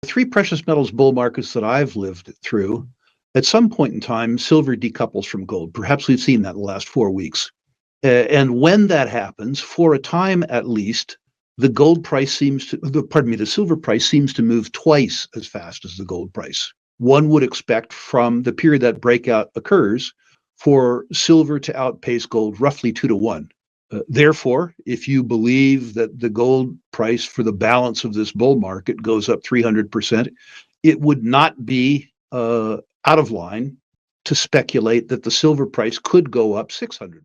Three precious metals bull markets that I've lived through, at some point in time, silver decouples from gold. Perhaps we've seen that in the last 4 weeks. And when that happens, for a time at least, the silver price seems to move twice as fast as the gold price. One would expect from the period that breakout occurs for silver to outpace gold roughly 2 to 1. Therefore, if you believe that the gold price for the balance of this bull market goes up 300%, it would not be out of line to speculate that the silver price could go up 600%.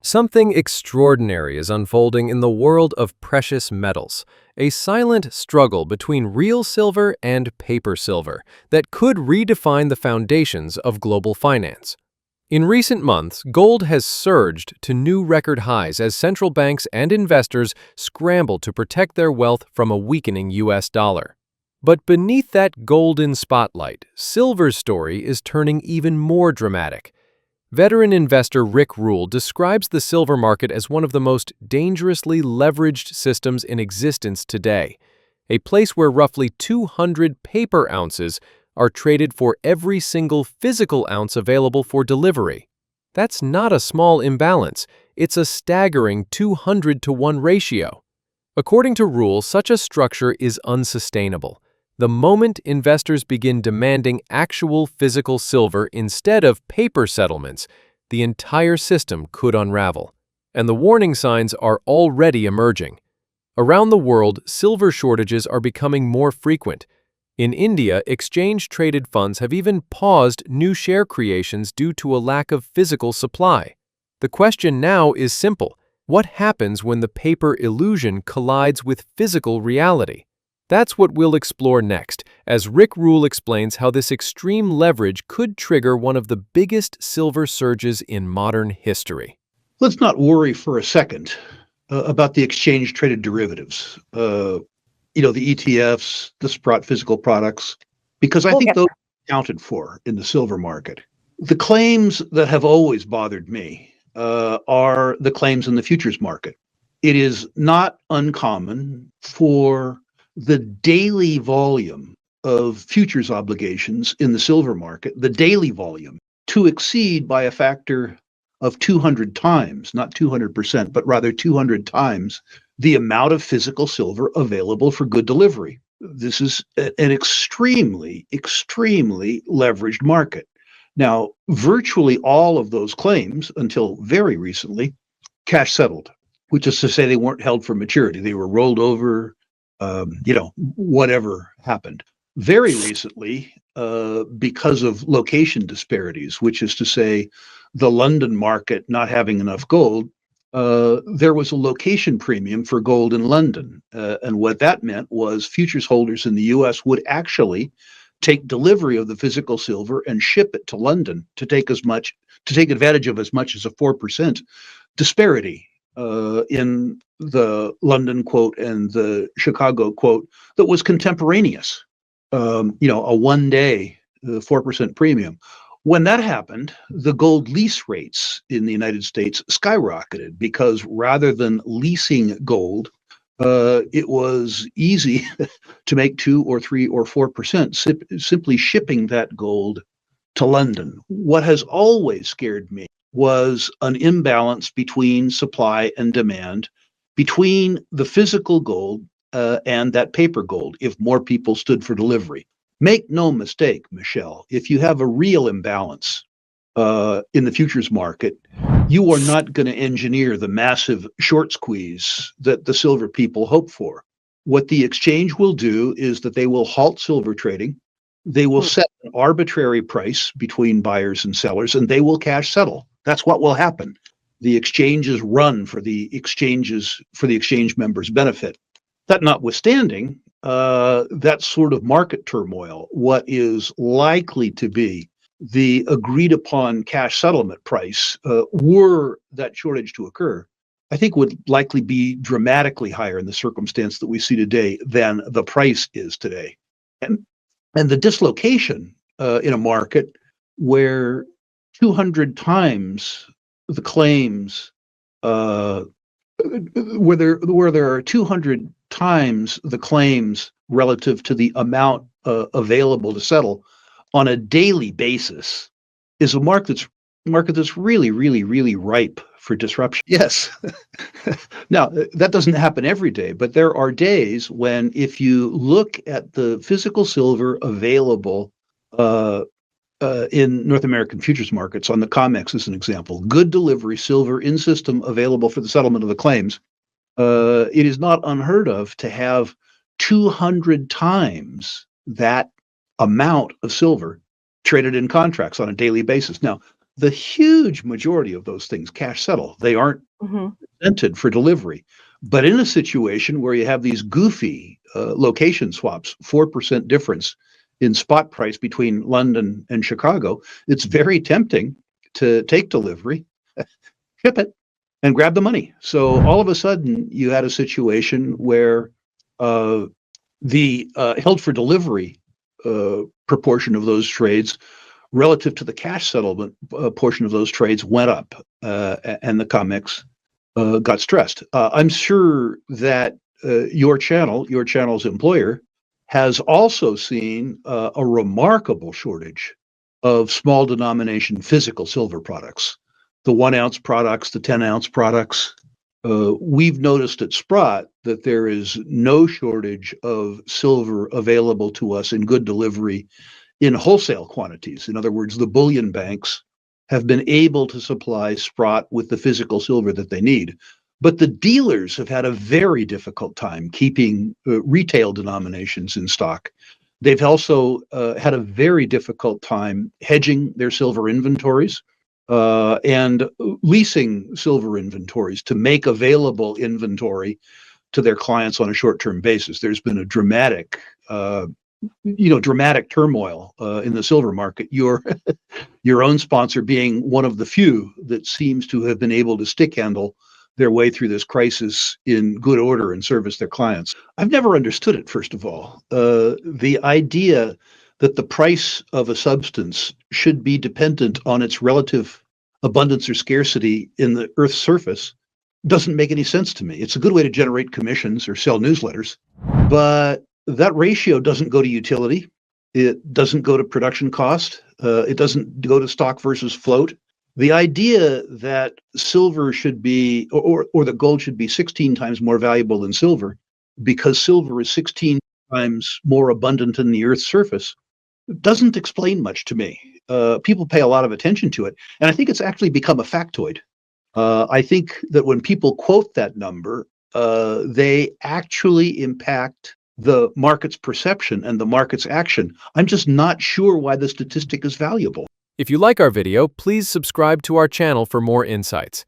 Something extraordinary is unfolding in the world of precious metals, a silent struggle between real silver and paper silver that could redefine the foundations of global finance. In recent months, gold has surged to new record highs as central banks and investors scramble to protect their wealth from a weakening US dollar. But beneath that golden spotlight, silver's story is turning even more dramatic. Veteran investor Rick Rule describes the silver market as one of the most dangerously leveraged systems in existence today, a place where roughly 200 paper ounces are traded for every single physical ounce available for delivery. That's not a small imbalance, it's a staggering 200-to-1 ratio. According to Rule, such a structure is unsustainable. The moment investors begin demanding actual physical silver instead of paper settlements, the entire system could unravel. And the warning signs are already emerging. Around the world, silver shortages are becoming more frequent. In India, exchange-traded funds have even paused new share creations due to a lack of physical supply. The question now is simple: what happens when the paper illusion collides with physical reality? That's what we'll explore next, as Rick Rule explains how this extreme leverage could trigger one of the biggest silver surges in modern history. Let's not worry for a second about the exchange-traded derivatives. The ETFs, the Sprott physical products, because I think those are accounted for in the silver market. The claims that have always bothered me are the claims in the futures market. It is not uncommon for the daily volume of futures obligations in the silver market, the daily volume, to exceed by a factor of 200 times, not 200%, but rather 200 times the amount of physical silver available for good delivery. This is an extremely, extremely leveraged market. Now, virtually all of those claims, until very recently, cash settled, which is to say they weren't held for maturity. They were rolled over, whatever happened. Very recently, because of location disparities, which is to say the London market not having enough gold, there was a location premium for gold in London. And what that meant was futures holders in the US would actually take delivery of the physical silver and ship it to London to take advantage of as much as a 4% disparity in the London quote and the Chicago quote that was contemporaneous. A 1 day 4% premium. When that happened, the gold lease rates in the United States skyrocketed because rather than leasing gold, it was easy to make 2 or 3 or 4% simply shipping that gold to London. What has always scared me was an imbalance between supply and demand, between the physical gold and that paper gold, if more people stood for delivery. Make no mistake, Michelle, if you have a real imbalance in the futures market, you are not going to engineer the massive short squeeze that the silver people hope for. What the exchange will do is that they will halt silver trading. They will set an arbitrary price between buyers and sellers, and they will cash settle. That's what will happen. The exchanges run for the exchange members' benefit. That notwithstanding, that sort of market turmoil, what is likely to be the agreed upon cash settlement price, were that shortage to occur, I think would likely be dramatically higher in the circumstance that we see today than the price is today. And the dislocation in a market where 200 times the claims uh, where there are 200 times the claims relative to the amount available to settle on a daily basis, is a market that's really, really, really ripe for disruption. Yes. Now, that doesn't happen every day, but there are days when, if you look at the physical silver available uh, in North American futures markets, on the COMEX as an example, good delivery silver in system available for the settlement of the claims, it is not unheard of to have 200 times that amount of silver traded in contracts on a daily basis. Now, the huge majority of those things cash settle. They aren't Mhm. presented for delivery. But in a situation where you have these goofy location swaps, 4% difference in spot price between London and Chicago, it's very tempting to take delivery, ship it, and grab the money. So all of a sudden, you had a situation where uh, the held for delivery proportion of those trades relative to the cash settlement portion of those trades went up, and the COMEX got stressed. I'm sure that your channel's employer, has also seen a remarkable shortage of small denomination physical silver products, the 1 ounce products, the 10 ounce products. We've noticed at Sprott that there is no shortage of silver available to us in good delivery in wholesale quantities. In other words, the bullion banks have been able to supply Sprott with the physical silver that they need. But the dealers have had a very difficult time keeping retail denominations in stock. They've also had a very difficult time hedging their silver inventories and leasing silver inventories to make available inventory to their clients on a short-term basis. There's been a dramatic turmoil in the silver market. Your own sponsor being one of the few that seems to have been able to stick handle their way through this crisis in good order and service their clients. I've never understood it, first of all. The idea that the price of a substance should be dependent on its relative abundance or scarcity in the Earth's surface doesn't make any sense to me. It's a good way to generate commissions or sell newsletters, but that ratio doesn't go to utility. It doesn't go to production cost. It doesn't go to stock versus float. The idea that silver should be, or that gold should be 16 times more valuable than silver because silver is 16 times more abundant in the Earth's surface doesn't explain much to me. People pay a lot of attention to it, and I think it's actually become a factoid. I think that when people quote that number, they actually impact the market's perception and the market's action. I'm just not sure why the statistic is valuable. If you like our video, please subscribe to our channel for more insights.